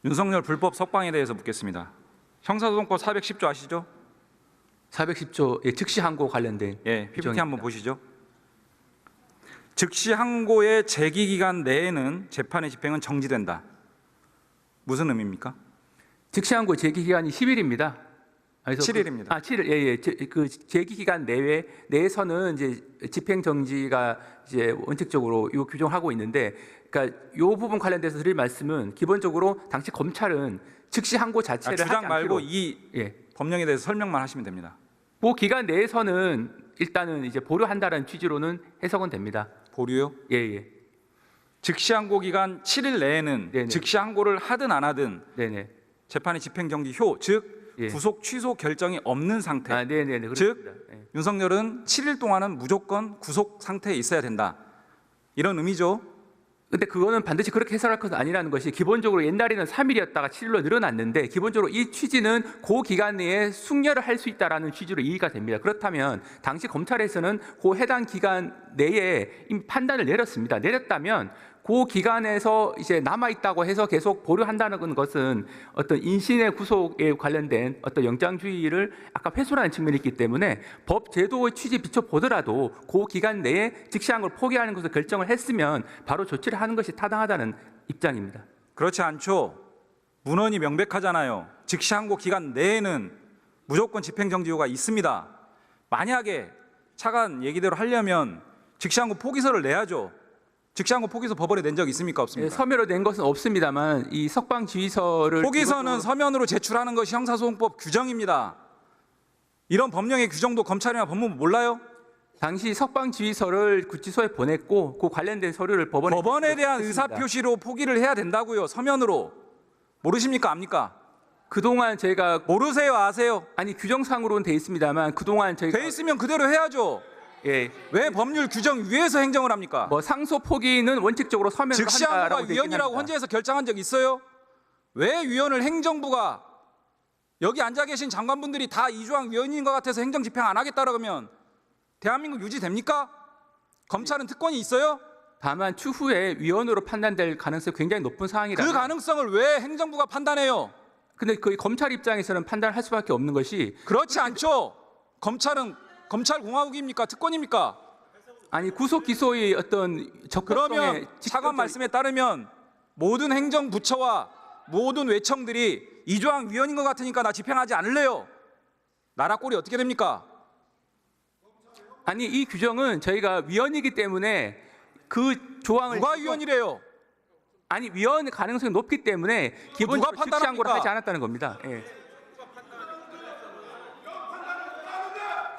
윤석열 불법 석방에 대해서 묻겠습니다. 형사소송법 410조 아시죠? 410조 즉시 항고 관련된 예, PPT 규정입니다. 한번 보시죠. 즉시 항고의 제기 기간 내에는 재판의 집행은 정지된다. 무슨 의미입니까? 즉시 항고 제기 기간이 10일입니다. 7일입니다. 7일. 예. 그 제기 기간 내에서는 이제 집행 정지가 이제 원칙적으로 이 규정하고 있는데, 그러니까 이 부분 관련돼서 드릴 말씀은 기본적으로 당시 검찰은 즉시 항고 자체를 주장 하지 말고 않기로, 이 예. 법령에 대해서 설명만 하시면 됩니다. 그 기간 내에서는 일단은 이제 보류한다는 취지로는 해석은 됩니다. 보류요? 예. 즉시 항고 기간 7일 내에는 네네. 즉시 항고를 하든 안 하든 네네. 재판의 집행 정지효, 즉 예. 구속 취소 결정이 없는 상태. 네네네. 즉 그렇습니다. 예. 윤석열은 7일 동안은 무조건 구속 상태에 있어야 된다. 이런 의미죠. 근데 그거는 반드시 그렇게 해석할 것은 아니라는 것이, 기본적으로 옛날에는 3일이었다가 7일로 늘어났는데, 기본적으로 이 취지는 그 기간 내에 숙려를 할 수 있다라는 취지로 이해가 됩니다. 그렇다면 당시 검찰에서는 그 해당 기간 내에 이미 판단을 내렸습니다. 내렸다면 그 기간에서 이제 남아 있다고 해서 계속 보류한다는 것은 어떤 인신의 구속에 관련된 어떤 영장주의를 약간 훼손하는 측면이 있기 때문에 법 제도의 취지에 비춰 보더라도 그 기간 내에 즉시한 걸 포기하는 것을 결정을 했으면 바로 조치를 하는 것이 타당하다는 입장입니다. 그렇지 않죠. 문헌이 명백하잖아요. 즉시 항고 기간 내에는 무조건 집행정지효가 있습니다. 만약에 차관 얘기대로 하려면 즉시 항고 포기서를 내야죠. 즉시 항고 포기서 법원에 낸 적 있습니까? 없습니까? 서면으로 낸 것은 없습니다만 이 석방 지휘서를 포기서는 서면으로 제출하는 것이 형사소송법 규정입니다. 이런 법령의 규정도 검찰이나 법무부 몰라요? 당시 석방 지휘서를 구치소에 보냈고 그 관련된 서류를 법원에 대한 했습니다. 의사표시로 포기를 해야 된다고요. 서면으로. 모르십니까? 압니까? 그동안 저희가 모르세요? 아세요? 아니 규정상으로는 돼 있습니다만 그동안 저희가 돼 있으면 그대로 해야죠. 예, 왜 법률 규정 위에서 행정을 합니까? 뭐 상소 포기는 원칙적으로 서면으로 즉시 항고가 한다라고 돼 있긴 위헌이라고 합니다. 헌재에서 결정한 적 있어요? 왜 위헌을 행정부가, 여기 앉아 계신 장관분들이 다 이 조항 위헌인 것 같아서 행정 집행 안 하겠다 그러면 대한민국 유지됩니까? 검찰은 특권이 있어요? 다만 추후에 위헌으로 판단될 가능성이 굉장히 높은 사항이라. 그 가능성을 왜 행정부가 판단해요? 근데 그 검찰 입장에서는 판단할 수밖에 없는 것이, 그렇지 않죠. 검찰은 검찰공화국입니까? 특권입니까? 아니 구속 기소의 어떤 적법성에 그러면 차관 말씀에 따르면 모든 행정부처와 모든 외청들이 이 조항 위헌인 것 같으니까 나 집행하지 않을래요. 나라 꼴이 어떻게 됩니까? 아니 이 규정은 저희가 위헌이기 때문에 그 조항을 누가 위헌이래요? 아니 위헌 가능성이 높기 때문에 기본적으로 누가 즉시 항고를 판단합니까? 하지 않았다는 겁니다. 예.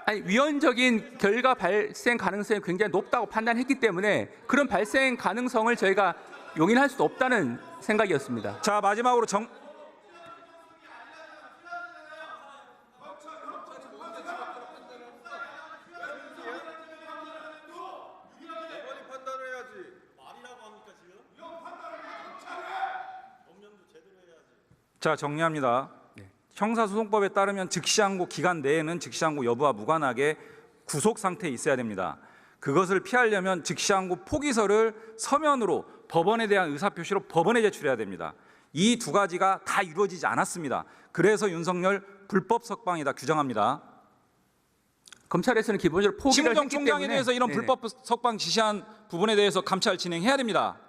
아니 위헌적인 결과 발생 가능성이 굉장히 높다고 판단했기 때문에 그런 발생 가능성을 저희가 용인할 수도 없다는 생각이었습니다. 자, 마지막으로 정리합니다. 형사소송법에 따르면 즉시항고 기간 내에는 즉시항고 여부와 무관하게 구속 상태에 있어야 됩니다. 그것을 피하려면 즉시항고 포기서를 서면으로 법원에 대한 의사표시로 법원에 제출해야 됩니다. 이 두 가지가 다 이루어지지 않았습니다. 그래서 윤석열 불법 석방이다 규정합니다. 검찰에서는 기본적으로 포기를 심은정 했기 총장에 때문에 대해서 이런 네네. 불법 석방 지시한 부분에 대해서 감찰 진행해야 됩니다.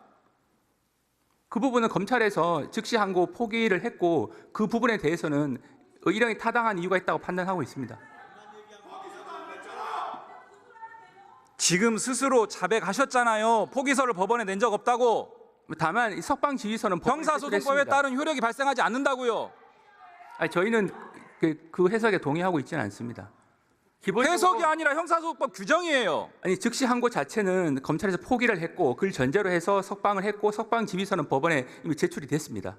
그 부분은 검찰에서 즉시 항고 포기를 했고 그 부분에 대해서는 의령이 타당한 이유가 있다고 판단하고 있습니다. 지금 스스로 자백하셨잖아요. 포기서를 법원에 낸 적 없다고. 다만 이 석방 지휘서는 형사소송법에 따른 효력이 발생하지 않는다고요. 아니, 저희는 그 해석에 동의하고 있지는 않습니다. 해석이 아니라 형사소송법 규정이에요. 아니 즉시 항고 자체는 검찰에서 포기를 했고 그걸 전제로 해서 석방을 했고 석방 지휘서는 법원에 이미 제출이 됐습니다.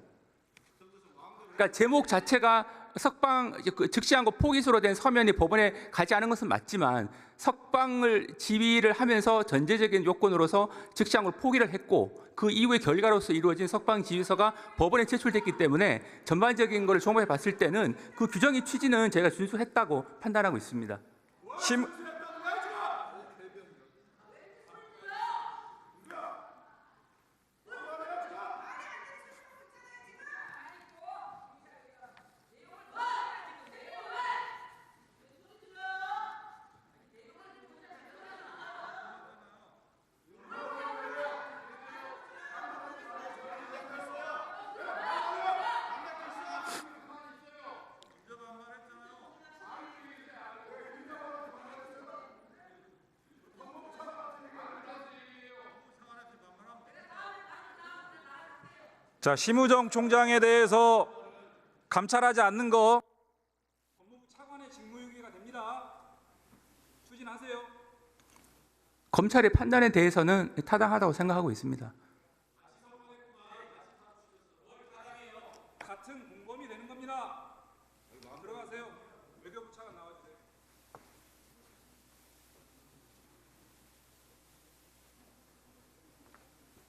그러니까 제목 자체가 석방 즉시 항고 포기서로 된 서면이 법원에 가지 않은 것은 맞지만 석방을 지휘를 하면서 전제적인 요건으로서 즉시 항고를 포기를 했고 그 이후의 결과로서 이루어진 석방 지휘서가 법원에 제출됐기 때문에 전반적인 것을 종합해 봤을 때는 그 규정의 취지는 저희가 준수했다고 판단하고 있습니다. 자, 심우정 총장에 대해서 감찰하지 않는 거 법무부 차관의 직무유기가 됩니다. 추진하세요. 검찰의 판단에 대해서는 타당하다고 생각하고 있습니다.